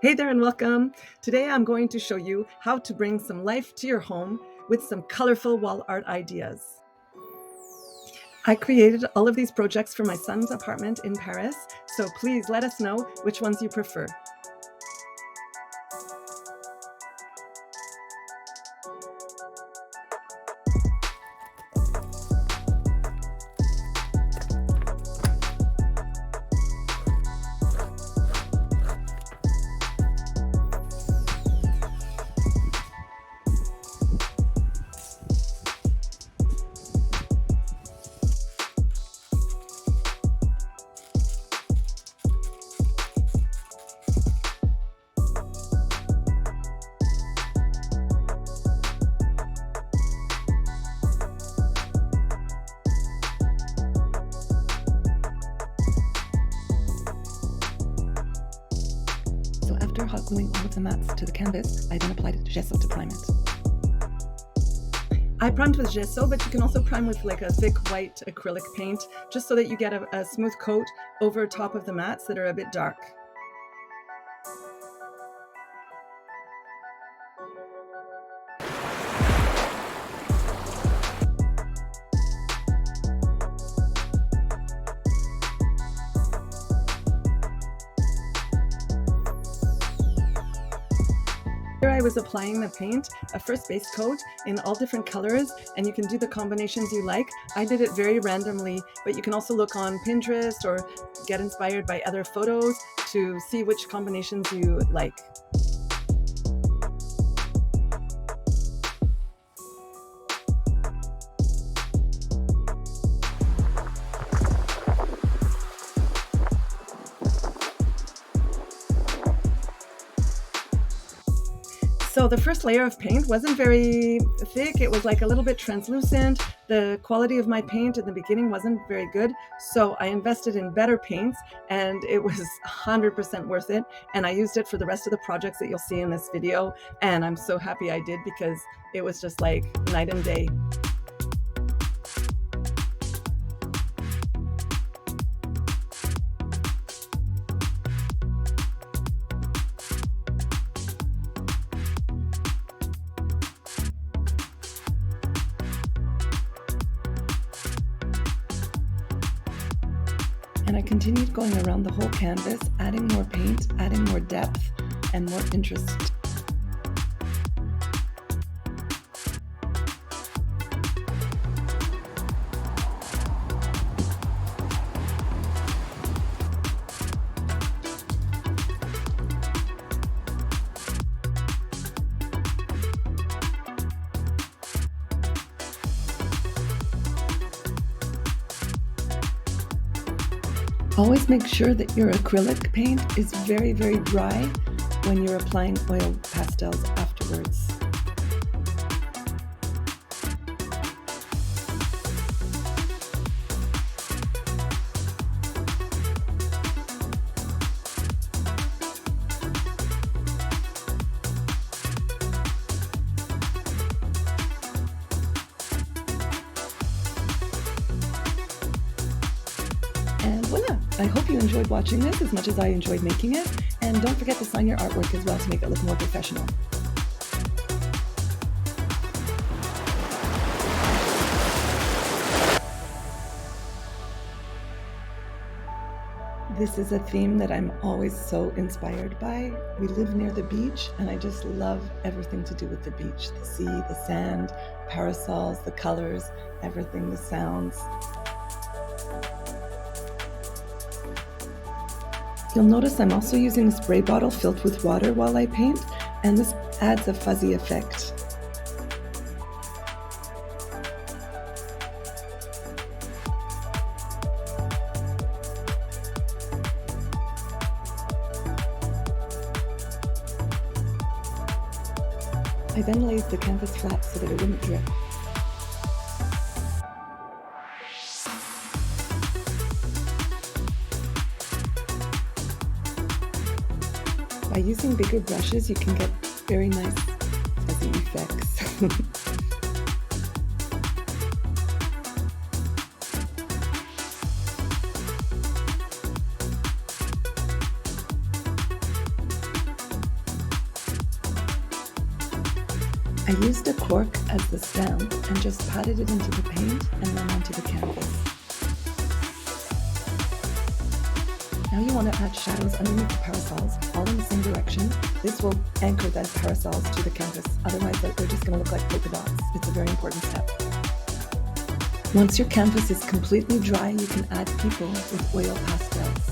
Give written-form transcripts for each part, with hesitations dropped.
Hey there and welcome. Today I'm going to show you how to bring some life to your home with some colorful wall art ideas. I created all of these projects for my son's apartment in Paris, so please let us know which ones you prefer. So after hot gluing all of the mats to the canvas, I then applied gesso to prime it. I primed with gesso, but you can also prime with like a thick white acrylic paint, just so that you get a smooth coat over top of the mats that are a bit dark. Here I was applying the paint, a first base coat in all different colors, and you can do the combinations you like. I did it very randomly, but you can also look on Pinterest or get inspired by other photos to see which combinations you like. So the first layer of paint wasn't very thick. It was like a little bit translucent. The quality of my paint in the beginning wasn't very good. So I invested in better paints and it was 100% worth it. And I used it for the rest of the projects that you'll see in this video. And I'm so happy I did because it was just like night and day. And I continued going around the whole canvas, adding more paint, adding more depth, and more interest. Always make sure that your acrylic paint is very, very dry when you're applying oil pastels afterwards. And voila! I hope you enjoyed watching this as much as I enjoyed making it. And don't forget to sign your artwork as well to make it look more professional. This is a theme that I'm always so inspired by. We live near the beach and I just love everything to do with the beach. The sea, the sand, parasols, the colors, everything, the sounds. You'll notice I'm also using a spray bottle filled with water while I paint, and this adds a fuzzy effect. I then laid the canvas flat so that it wouldn't drip. By using bigger brushes, you can get very nice fuzzy effects. I used a cork as the stem and just patted it into the paint and then onto the canvas. Now you want to add shadows underneath the parasols, all in the same direction. This will anchor the parasols to the canvas, otherwise they're just going to look like polka dots. It's a very important step. Once your canvas is completely dry, you can add people with oil pastels.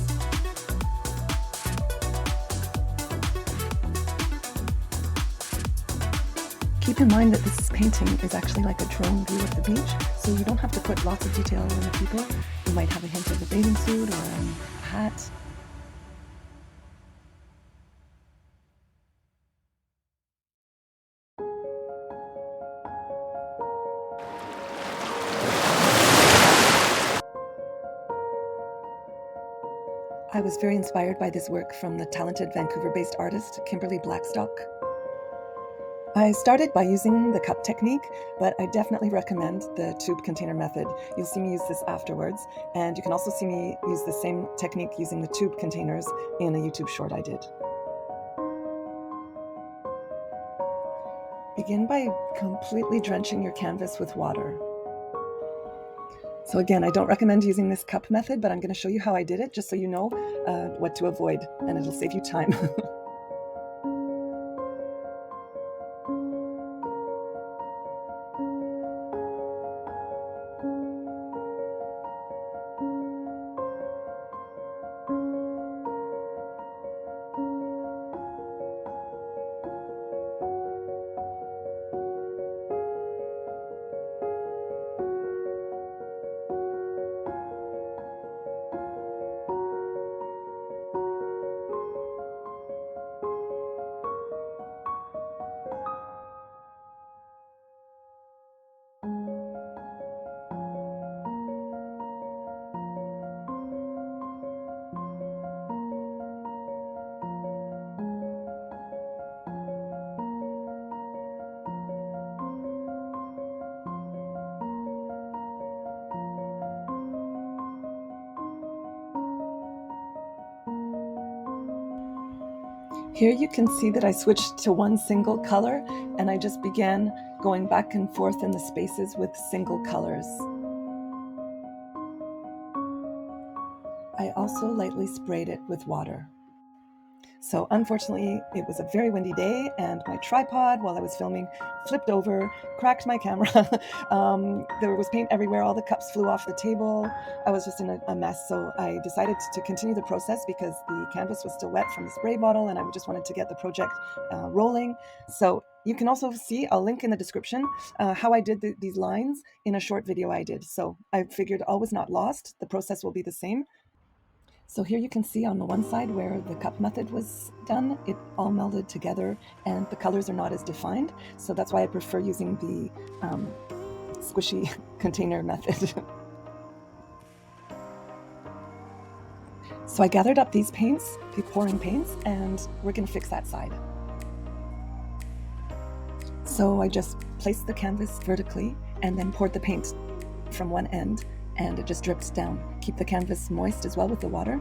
Keep in mind that this painting is actually like a drone view of the beach, so you don't have to put lots of detail in the people. You might have a hint of a bathing suit or a hat. I was very inspired by this work from the talented Vancouver-based artist Kimberly Blackstock. I started by using the cup technique, but I definitely recommend the tube container method. You'll see me use this afterwards, and you can also see me use the same technique using the tube containers in a YouTube short I did. Begin by completely drenching your canvas with water. So again, I don't recommend using this cup method, but I'm going to show you how I did it, just so you know what to avoid, and it'll save you time. Here you can see that I switched to one single color, and I just began going back and forth in the spaces with single colors. I also lightly sprayed it with water. So unfortunately, it was a very windy day, and my tripod, while I was filming, flipped over, cracked my camera. There was paint everywhere. All the cups flew off the table. I was just in a mess. So I decided to continue the process because the canvas was still wet from the spray bottle, and I just wanted to get the project rolling. So you can also see, I'll link in the description, how I did these lines in a short video I did. So I figured all was not lost. The process will be the same. So here you can see on the one side where the cup method was done, it all melded together and the colors are not as defined. So that's why I prefer using the squishy container method. So I gathered up these paints, the pouring paints, and we're going to fix that side. So I just placed the canvas vertically and then poured the paint from one end, and it just dripped down. Keep the canvas moist as well with the water.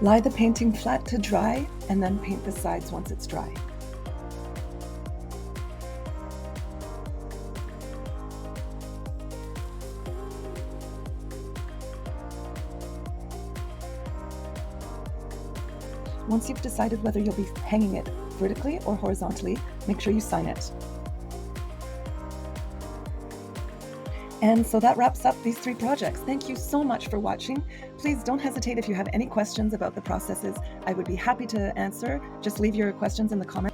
Lie the painting flat to dry, and then paint the sides once it's dry. Once you've decided whether you'll be hanging it vertically or horizontally, make sure you sign it. And so that wraps up these 3 projects. Thank you so much for watching. Please don't hesitate if you have any questions about the processes. I would be happy to answer. Just leave your questions in the comments.